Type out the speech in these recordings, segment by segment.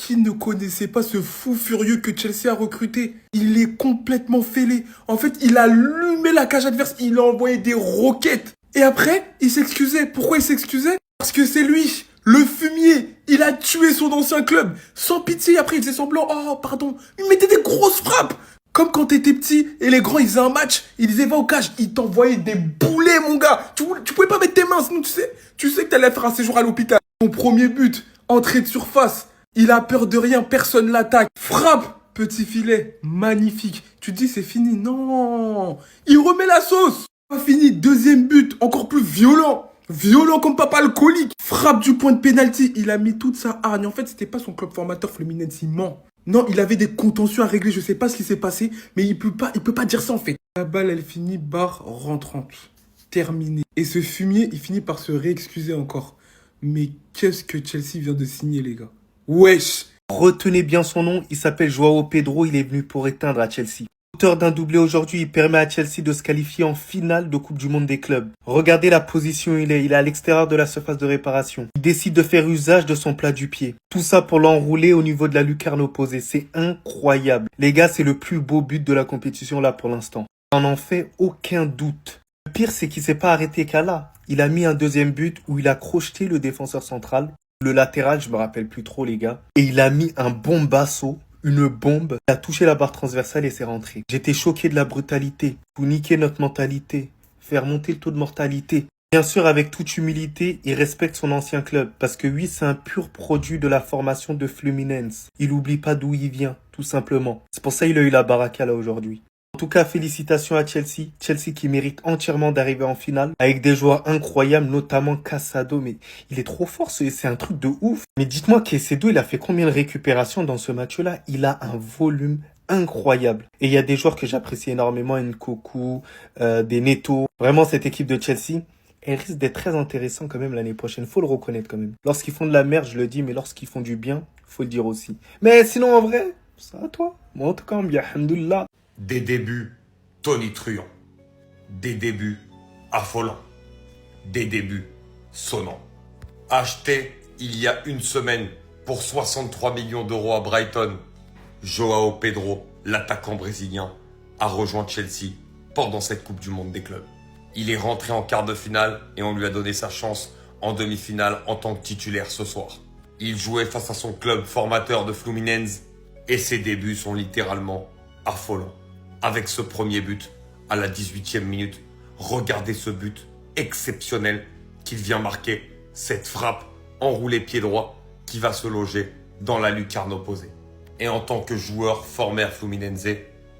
Qui ne connaissait pas ce fou furieux que Chelsea a recruté? Il est complètement fêlé. En fait, il a allumé la cage adverse, il a envoyé des roquettes. Et après, il s'excusait. Pourquoi il s'excusait? Parce que c'est lui, le fumier. Il a tué son ancien club. Sans pitié, après il faisait semblant. Oh, pardon. Il mettait des grosses frappes. Comme quand t'étais petit et les grands ils faisaient un match, ils disaient va au cage, ils t'envoyaient des boulets mon gars. Tu pouvais pas mettre tes mains, sinon tu sais que t'allais faire un séjour à l'hôpital. Ton premier but, entrée de surface, il a peur de rien, personne l'attaque. Frappe, petit filet, magnifique. Tu te dis c'est fini, non. Il remet la sauce. Pas fini, deuxième but, encore plus violent. Violent comme papa alcoolique. Frappe du point de pénalty, il a mis toute sa hargne. En fait, c'était pas son club formateur Fluminense, il ment. Non, il avait des contentieux à régler, je sais pas ce qui s'est passé, mais il peut pas dire ça en fait. La balle, elle finit barre rentrante. Terminé. Et ce fumier, il finit par se réexcuser encore. Mais qu'est-ce que Chelsea vient de signer, les gars? Wesh! Retenez bien son nom, il s'appelle Joao Pedro, il est venu pour éteindre à Chelsea. Auteur d'un doublé aujourd'hui, il permet à Chelsea de se qualifier en finale de Coupe du Monde des clubs. Regardez la position où il est à l'extérieur de la surface de réparation. Il décide de faire usage de son plat du pied. Tout ça pour l'enrouler au niveau de la lucarne opposée. C'est incroyable. Les gars, c'est le plus beau but de la compétition là pour l'instant. On n'en fait aucun doute. Le pire, c'est qu'il s'est pas arrêté qu'à là. Il a mis un deuxième but où il a crocheté le défenseur central. Le latéral, je me rappelle plus trop les gars. Et il a mis un bombasso. Une bombe, il a touché la barre transversale et c'est rentré. J'étais choqué de la brutalité. Vous niquez notre mentalité. Faire monter le taux de mortalité. Bien sûr, avec toute humilité, il respecte son ancien club. Parce que oui, c'est un pur produit de la formation de Fluminense. Il oublie pas d'où il vient, tout simplement. C'est pour ça qu'il a eu la baraka là aujourd'hui. En tout cas, félicitations à Chelsea. Chelsea qui mérite entièrement d'arriver en finale. Avec des joueurs incroyables, notamment Casado. Mais il est trop fort, c'est un truc de ouf. Mais dites-moi, Caicedo, il a fait combien de récupérations dans ce match-là? Il a un volume incroyable. Et il y a des joueurs que j'apprécie énormément. Nkoku, des Neto. Vraiment, cette équipe de Chelsea, elle risque d'être très intéressante quand même l'année prochaine. Faut le reconnaître quand même. Lorsqu'ils font de la merde, je le dis, mais lorsqu'ils font du bien, faut le dire aussi. Mais sinon, en vrai, ça à toi. Moi, en tout cas, bien, alhamdoulilah. Des débuts tonitruants, des débuts affolants, des débuts sonnants. Acheté il y a une semaine pour 63 millions d'euros à Brighton, Joao Pedro, l'attaquant brésilien, a rejoint Chelsea pendant cette Coupe du Monde des clubs. Il est rentré en quart de finale et on lui a donné sa chance en demi-finale en tant que titulaire ce soir. Il jouait face à son club formateur de Fluminense et ses débuts sont littéralement affolants. Avec ce premier but à la 18e minute, regardez ce but exceptionnel qu'il vient marquer, cette frappe enroulée pied droit qui va se loger dans la lucarne opposée. Et en tant que joueur formé à Fluminense,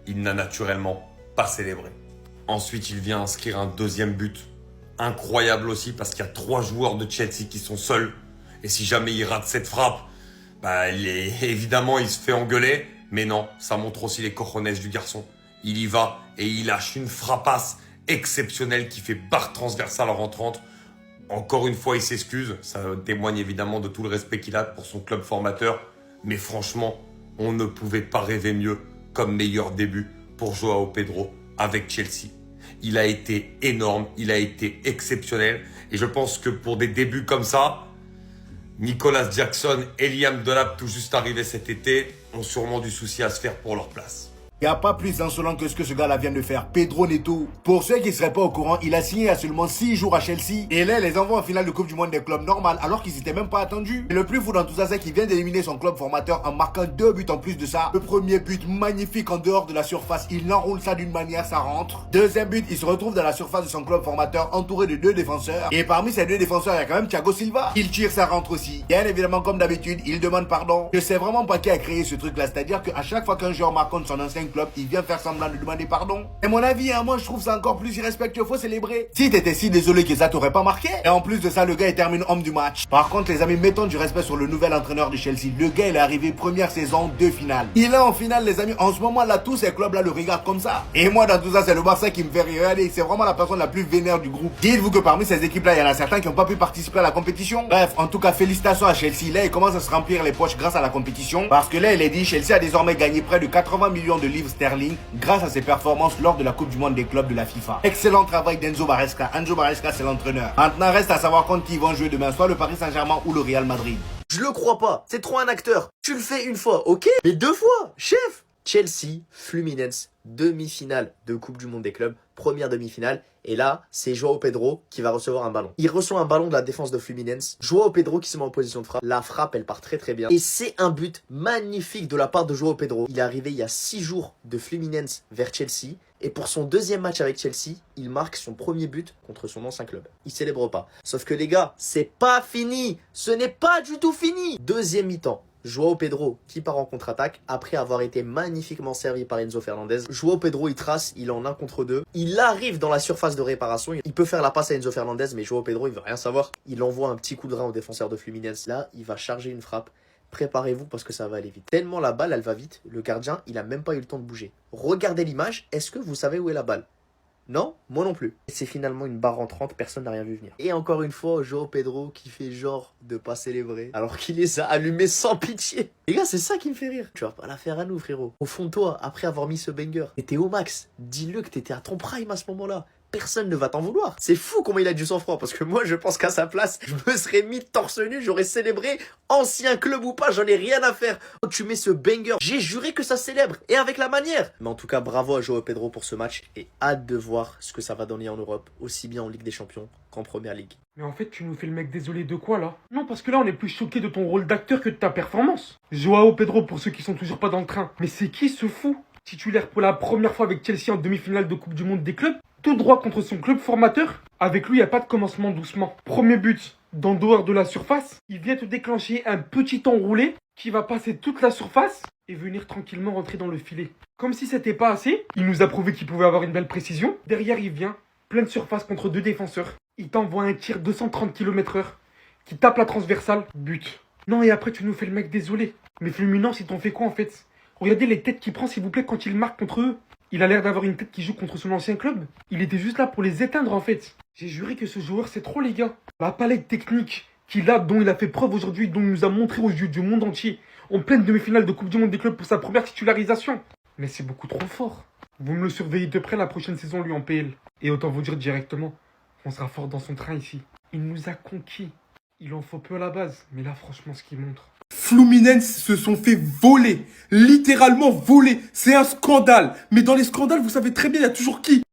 il n'a naturellement pas célébré. Ensuite, il vient inscrire un deuxième but, incroyable aussi parce qu'il y a 3 joueurs de Chelsea qui sont seuls. Et si jamais il rate cette frappe, évidemment il se fait engueuler. Mais non, ça montre aussi les cojones du garçon. Il y va et il lâche une frappasse exceptionnelle qui fait barre transversale rentrante. Encore une fois, il s'excuse. Ça témoigne évidemment de tout le respect qu'il a pour son club formateur. Mais franchement, on ne pouvait pas rêver mieux comme meilleur début pour Joao Pedro avec Chelsea. Il a été énorme, il a été exceptionnel. Et je pense que pour des débuts comme ça, Nicolas Jackson et Liam Delap, tout juste arrivés cet été, ont sûrement du souci à se faire pour leur place. Il n'y a pas plus insolent que ce que ce gars-là vient de faire. Pedro Neto. Pour ceux qui ne seraient pas au courant, il a signé il y a seulement 6 jours à Chelsea. Et là, il les envoie en finale de Coupe du Monde des clubs normal, alors qu'ils n'étaient même pas attendus. Et le plus fou dans tout ça, c'est qu'il vient d'éliminer son club formateur en marquant 2 buts en plus de ça. Le premier but magnifique en dehors de la surface. Il enroule ça d'une manière, ça rentre. Deuxième but, il se retrouve dans la surface de son club formateur, entouré de 2 défenseurs. Et parmi ces 2 défenseurs, il y a quand même Thiago Silva. Il tire, ça rentre aussi. Bien évidemment, comme d'habitude, il demande pardon. Je sais vraiment pas qui a créé ce truc-là. C'est-à-dire qu'à chaque fois qu'un joueur marque contre son ancien club, il vient faire semblant de demander pardon. Et mon avis, moi je trouve ça encore plus irrespectueux, faut célébrer. Si t'étais si désolé que ça t'aurait pas marqué. Et en plus de ça, le gars il termine homme du match. Par contre les amis, mettons du respect sur le nouvel entraîneur de Chelsea. Le gars il est arrivé première saison, 2 finales. Il est en finale les amis, en ce moment là tous ces clubs là le regardent comme ça. Et moi dans tout ça c'est le Barça qui me fait rire. Regardez, c'est vraiment la personne la plus vénère du groupe. Dites-vous que parmi ces équipes là, il y en a certains qui n'ont pas pu participer à la compétition. Bref, en tout cas félicitations à Chelsea. Là il commence à se remplir les poches grâce à la compétition. Parce que là il est dit, Chelsea a désormais gagné près de 80 millions de livres sterling grâce à ses performances lors de la Coupe du Monde des clubs de la FIFA. Excellent travail d'Enzo Maresca. Enzo Maresca, c'est l'entraîneur. Maintenant, reste à savoir contre qui ils vont jouer demain, soit le Paris Saint-Germain ou le Real Madrid. Je le crois pas. C'est trop un acteur. Tu le fais une fois, ok? Mais 2 fois, chef. Chelsea, Fluminense, demi-finale de Coupe du Monde des clubs, première demi-finale. Et là, c'est Joao Pedro qui va recevoir un ballon. Il reçoit un ballon de la défense de Fluminense. Joao Pedro qui se met en position de frappe. La frappe, elle part très très bien. Et c'est un but magnifique de la part de Joao Pedro. Il est arrivé il y a 6 jours de Fluminense vers Chelsea. Et pour son deuxième match avec Chelsea, il marque son premier but contre son ancien club. Il célèbre pas. Sauf que les gars, c'est pas fini. Ce n'est pas du tout fini. Deuxième mi-temps. Joao Pedro qui part en contre-attaque après avoir été magnifiquement servi par Enzo Fernandez. Joao Pedro il trace, il est en 1 contre 2. Il arrive dans la surface de réparation. Il peut faire la passe à Enzo Fernandez, mais Joao Pedro il veut rien savoir. Il envoie un petit coup de rein au défenseur de Fluminense. Là, il va charger une frappe. Préparez-vous parce que ça va aller vite. Tellement la balle elle va vite, le gardien il a même pas eu le temps de bouger. Regardez l'image, est-ce que vous savez où est la balle? Non, moi non plus. C'est finalement une barre entrante, personne n'a rien vu venir. Et encore une fois, Joao Pedro qui fait genre de pas célébrer, alors qu'il les a allumés sans pitié. Les gars, c'est ça qui me fait rire. Tu vas pas la faire à nous, frérot. Au fond de toi, après avoir mis ce banger, t'étais au max. Dis-le que t'étais à ton prime à ce moment-là. Personne ne va t'en vouloir. C'est fou comment il a du sang-froid, parce que moi, je pense qu'à sa place, je me serais mis torse nu, j'aurais célébré, ancien club ou pas, j'en ai rien à faire. Quand tu mets ce banger, j'ai juré que ça célèbre, et avec la manière. Mais en tout cas, bravo à Joao Pedro pour ce match, et hâte de voir ce que ça va donner en Europe, aussi bien en Ligue des Champions qu'en Première Ligue. Mais en fait, tu nous fais le mec désolé de quoi, là? Non, parce que là, on est plus choqué de ton rôle d'acteur que de ta performance. Joao Pedro, pour ceux qui sont toujours pas dans le train. Mais c'est qui ce fou? Titulaire pour la première fois avec Chelsea en demi-finale de Coupe du Monde des clubs, tout droit contre son club formateur. Avec lui, il n'y a pas de commencement doucement. Premier but, d'en dehors de la surface. Il vient te déclencher un petit enroulé qui va passer toute la surface et venir tranquillement rentrer dans le filet. Comme si c'était pas assez, il nous a prouvé qu'il pouvait avoir une belle précision. Derrière, il vient, pleine surface contre 2 défenseurs. Il t'envoie un tir 230 km/h qui tape la transversale, but. Non, et après, tu nous fais le mec désolé. Mais Fluminense, ils t'ont fait quoi en fait? Regardez les têtes qu'il prend, s'il vous plaît, quand il marque contre eux. Il a l'air d'avoir une tête qui joue contre son ancien club. Il était juste là pour les éteindre, en fait. J'ai juré que ce joueur, c'est trop, les gars. La palette technique qu'il a, dont il a fait preuve aujourd'hui, dont il nous a montré aux yeux du monde entier, en pleine demi-finale de Coupe du Monde des clubs pour sa première titularisation. Mais c'est beaucoup trop fort. Vous me le surveillez de près la prochaine saison, lui, en PL. Et autant vous dire directement, on sera fort dans son train ici. Il nous a conquis. Il en faut peu à la base, mais là, franchement, ce qu'il montre... Fluminense se sont fait voler, littéralement voler, c'est un scandale. Mais dans les scandales, vous savez très bien, il y a toujours qui?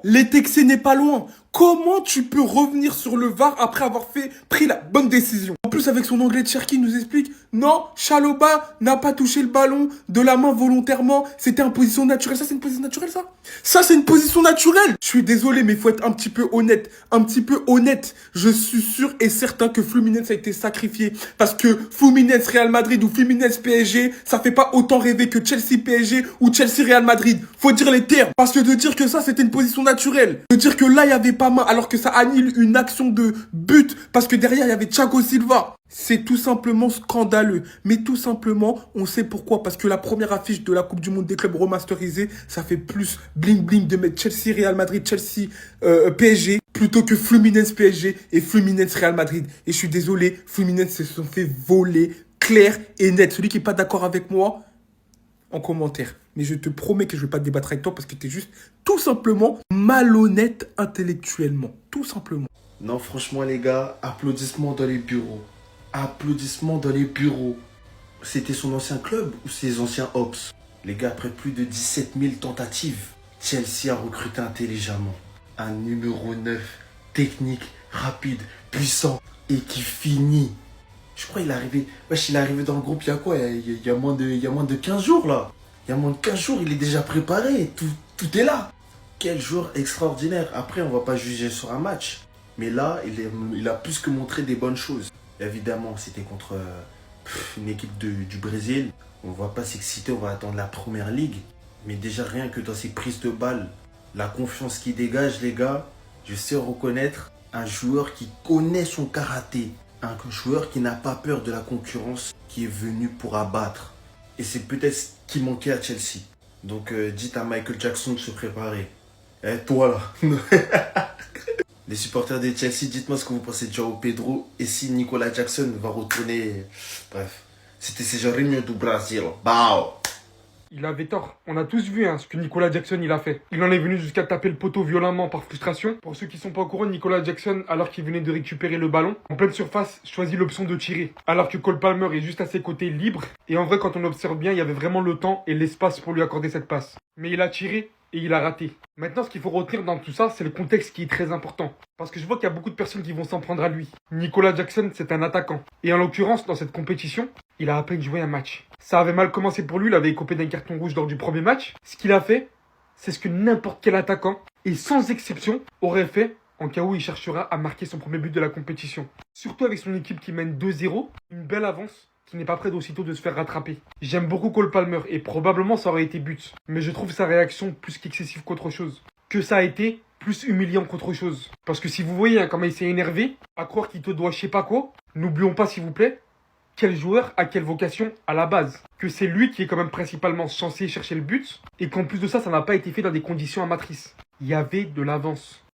L'Etexé n'est pas loin. Comment tu peux revenir sur le VAR après avoir pris la bonne décision? En plus, avec son anglais de Cherki, il nous explique, non, Chaloba n'a pas touché le ballon de la main volontairement, c'était en position naturelle. Ça, c'est une position naturelle, ça? Ça, c'est une position naturelle. Je suis désolé, mais il faut être un petit peu honnête. Un petit peu honnête. Je suis sûr et certain que Fluminense a été sacrifié. Parce que Fluminense Real Madrid ou Fluminense PSG, ça fait pas autant rêver que Chelsea PSG ou Chelsea Real Madrid. Faut dire les termes. Parce que de dire que ça, c'était une position naturelle. De dire que là, il y avait pas main, alors que ça annule une action de but. Parce que derrière, il y avait Thiago Silva. C'est tout simplement scandaleux. Mais tout simplement, on sait pourquoi. Parce que la première affiche de la Coupe du Monde des clubs remasterisée, ça fait plus bling bling de mettre Chelsea Real Madrid, Chelsea PSG, plutôt que Fluminense PSG et Fluminense Real Madrid. Et je suis désolé, Fluminense se sont fait voler clair et net. Celui qui n'est pas d'accord avec moi, en commentaire. Mais je te promets que je ne vais pas débattre avec toi parce que tu es juste tout simplement malhonnête intellectuellement. Tout simplement. Non, franchement, les gars, applaudissements dans les bureaux. Applaudissements dans les bureaux. C'était son ancien club ou ses anciens Ops? Les gars, après plus de 17 000 tentatives, Chelsea a recruté intelligemment un numéro 9, technique, rapide, puissant et qui finit. Je crois qu'il est arrivé. Wesh, il est arrivé dans le groupe il y a quoi? Il y a moins de 15 jours là. Il y a moins de 15 jours, il est déjà préparé. Tout est là. Quel joueur extraordinaire. Après, on va pas juger sur un match. Mais là, il a plus que montré des bonnes choses. Évidemment, c'était contre une équipe du Brésil. On va pas s'exciter, on va attendre la première ligue. Mais déjà, rien que dans ses prises de balles, la confiance qu'il dégage, les gars, je sais reconnaître un joueur qui connaît son karaté. Un joueur qui n'a pas peur de la concurrence, qui est venu pour abattre. Et c'est peut-être ce qui manquait à Chelsea. Donc dites à Michael Jackson de se préparer. Eh, toi là. Les supporters de Chelsea, dites-moi ce que vous pensez de Joao Pedro et si Nicolas Jackson va retourner. Bref, c'était Jorginho du Brasil. Bao. Il avait tort. On a tous vu ce que Nicolas Jackson il a fait. Il en est venu jusqu'à taper le poteau violemment par frustration. Pour ceux qui sont pas au courant, Nicolas Jackson, alors qu'il venait de récupérer le ballon, en pleine surface, choisit l'option de tirer. Alors que Cole Palmer est juste à ses côtés libre. Et en vrai, quand on observe bien, il y avait vraiment le temps et l'espace pour lui accorder cette passe. Mais il a tiré et il a raté. Maintenant, ce qu'il faut retenir dans tout ça, c'est le contexte qui est très important. Parce que je vois qu'il y a beaucoup de personnes qui vont s'en prendre à lui. Nicolas Jackson, c'est un attaquant. Et en l'occurrence, dans cette compétition, il a à peine joué un match. Ça avait mal commencé pour lui, il avait écopé d'un carton rouge lors du premier match. Ce qu'il a fait, c'est ce que n'importe quel attaquant, et sans exception, aurait fait en cas où il cherchera à marquer son premier but de la compétition. Surtout avec son équipe qui mène 2-0, une belle avance qui n'est pas prêt d'aussitôt de se faire rattraper. J'aime beaucoup Cole Palmer et probablement ça aurait été but. Mais je trouve sa réaction plus qu'excessive qu'autre chose. Que ça a été plus humiliant qu'autre chose. Parce que si vous voyez comment il s'est énervé, à croire qu'il te doit je sais pas quoi, n'oublions pas s'il vous plaît, quel joueur a quelle vocation à la base. Que c'est lui qui est quand même principalement censé chercher le but et qu'en plus de ça, ça n'a pas été fait dans des conditions amatrices. Il y avait de l'avance.